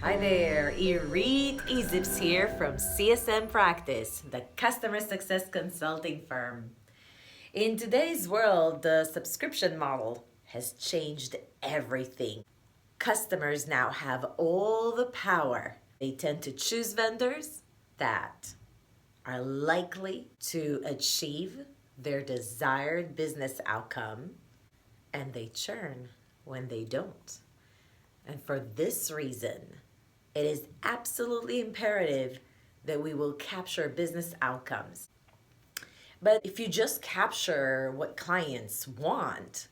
Hi there, Irit Eizips here from CSM Practice, the customer success consulting firm. In today's world, the subscription model has changed everything. Customers now have all the power. They tend to choose vendors that are likely to achieve their desired business outcome, and they churn when they don't. And for this reason, it is absolutely imperative that we will capture business outcomes. But if you just capture what clients want,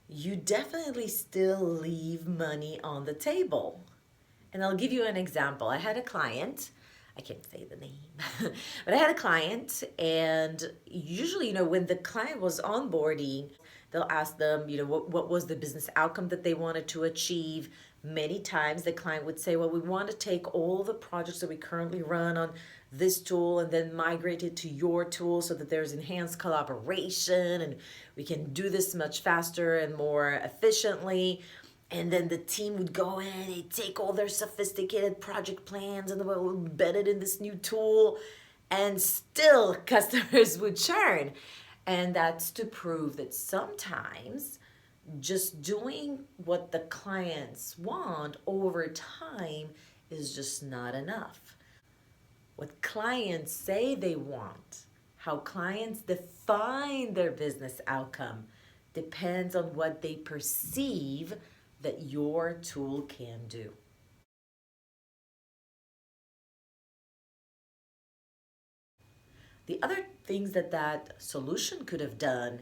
you definitely still leave money on the table. And I'll give you an example. I had a client, I can't say the name, but I had a client, and usually, when the client was onboarding, they'll ask them, what was the business outcome that they wanted to achieve. Many times the client would say, well, we want to take all the projects that we currently run on this tool and then migrate it to your tool so that there's enhanced collaboration and we can do this much faster and more efficiently. And then the team would go in and they'd take all their sophisticated project plans and they would embed it in this new tool, and still customers would churn. And that's to prove that sometimes just doing what the clients want over time is just not enough. What clients say they want, how clients define their business outcome, depends on what they perceive that your tool can do. The other things that solution could have done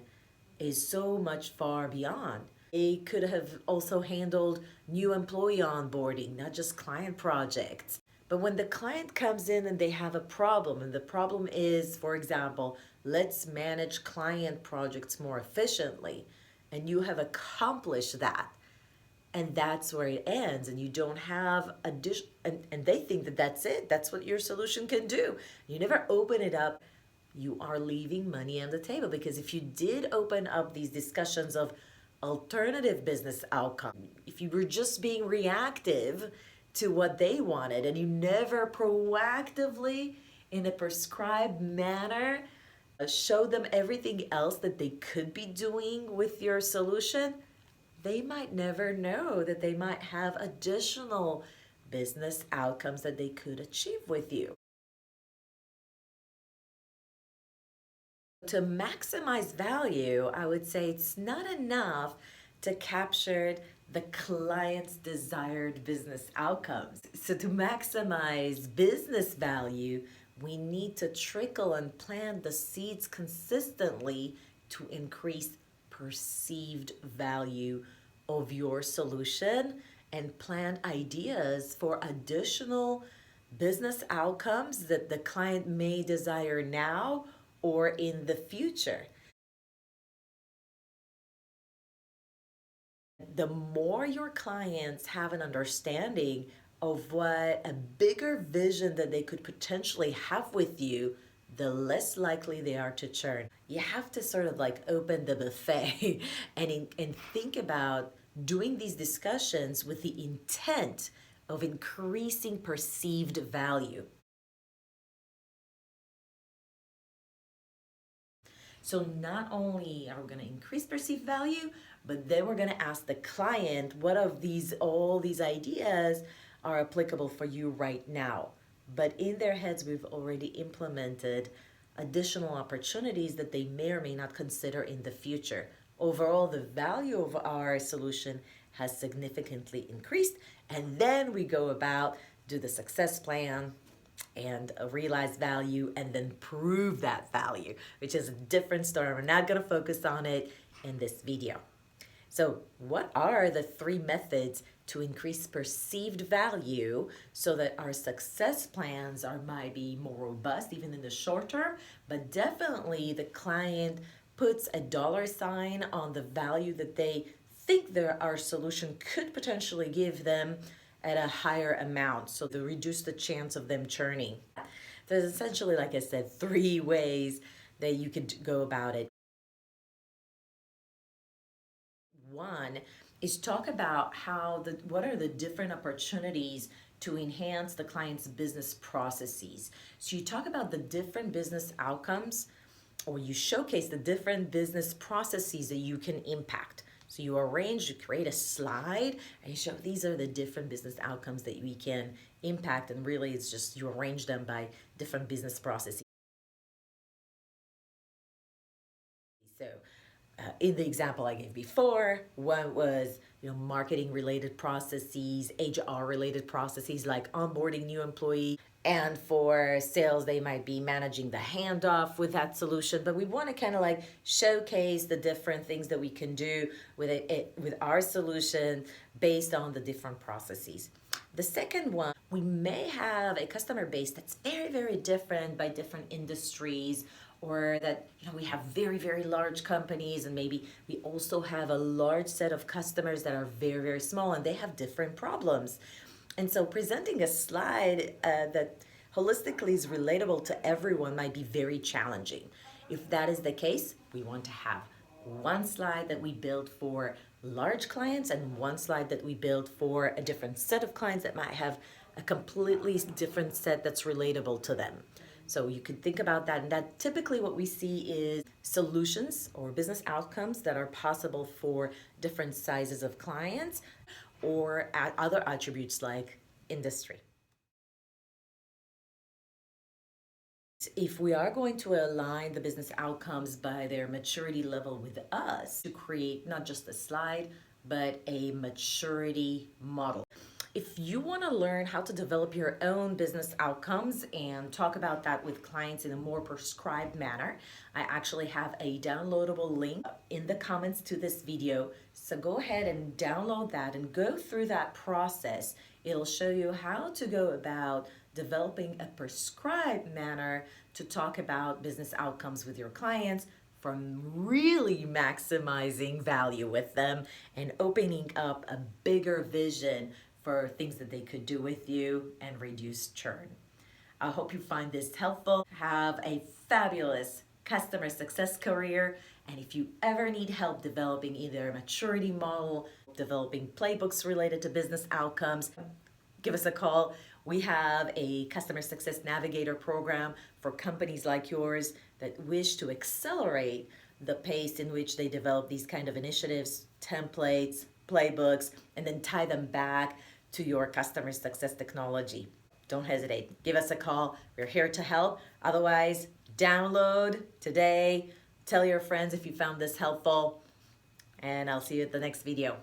is so much far beyond. It could have also handled new employee onboarding, not just client projects. But when the client comes in and they have a problem, and the problem is, for example, let's manage client projects more efficiently, and you have accomplished that, and that's where it ends, and you don't have and they think that that's it, that's what your solution can do. You never open it up, you are leaving money on the table. Because if you did open up these discussions of alternative business outcome, if you were just being reactive to what they wanted and you never proactively, in a prescribed manner, show them everything else that they could be doing with your solution, they might never know that they might have additional business outcomes that they could achieve with you. To maximize value, I would say it's not enough to capture the client's desired business outcomes. So to maximize business value, we need to trickle and plant the seeds consistently to increase perceived value of your solution and plant ideas for additional business outcomes that the client may desire now or in the future. The more your clients have an understanding of what a bigger vision that they could potentially have with you, the less likely they are to churn. You have to sort of like open the buffet and think about doing these discussions with the intent of increasing perceived value. So not only are we going to increase perceived value, but then we're going to ask the client, what of all these ideas are applicable for you right now? But in their heads, we've already implemented additional opportunities that they may or may not consider in the future. Overall, the value of our solution has significantly increased. And then we go about, do the success plan, and realize value, and then prove that value, which is a different story. We're not going to focus on it in this video. So what are the 3 methods to increase perceived value so that our success plans might be more robust even in the short term, but definitely the client puts a dollar sign on the value that they think our solution could potentially give them at a higher amount, so to reduce the chance of them churning. There's essentially, like I said, 3 ways that you could go about it. One is talk about what are the different opportunities to enhance the client's business processes. So you talk about the different business outcomes, or you showcase the different business processes that you can impact. So you create a slide, and you show these are the different business outcomes that we can impact, and really it's just you arrange them by different business processes. So in the example I gave before, one was marketing related processes, HR related processes like onboarding new employees. And for sales, they might be managing the handoff with that solution. But we want to kind of like showcase the different things that we can do with our solution based on the different processes. The second one, we may have a customer base that's very, very different by different industries, or that we have very, very large companies, and maybe we also have a large set of customers that are very, very small and they have different problems. And so presenting a slide that holistically is relatable to everyone might be very challenging. If that is the case, we want to have one slide that we build for large clients and one slide that we build for a different set of clients that might have a completely different set that's relatable to them. So you could think about that, and that typically what we see is solutions or business outcomes that are possible for different sizes of clients, or other attributes like industry. If we are going to align the business outcomes by their maturity level with us to create not just a slide, but a maturity model. If you want to learn how to develop your own business outcomes and talk about that with clients in a more prescribed manner, I actually have a downloadable link in the comments to this video. So go ahead and download that and go through that process. It'll show you how to go about developing a prescribed manner to talk about business outcomes with your clients, from really maximizing value with them and opening up a bigger vision for things that they could do with you and reduce churn. I hope you find this helpful. Have a fabulous customer success career. And if you ever need help developing either a maturity model, developing playbooks related to business outcomes, give us a call. We have a customer success navigator program for companies like yours that wish to accelerate the pace in which they develop these kind of initiatives, templates, playbooks, and then tie them back to your customer success technology. Don't hesitate. Give us a call. We're here to help. Otherwise, download today. Tell your friends if you found this helpful. And I'll see you at the next video.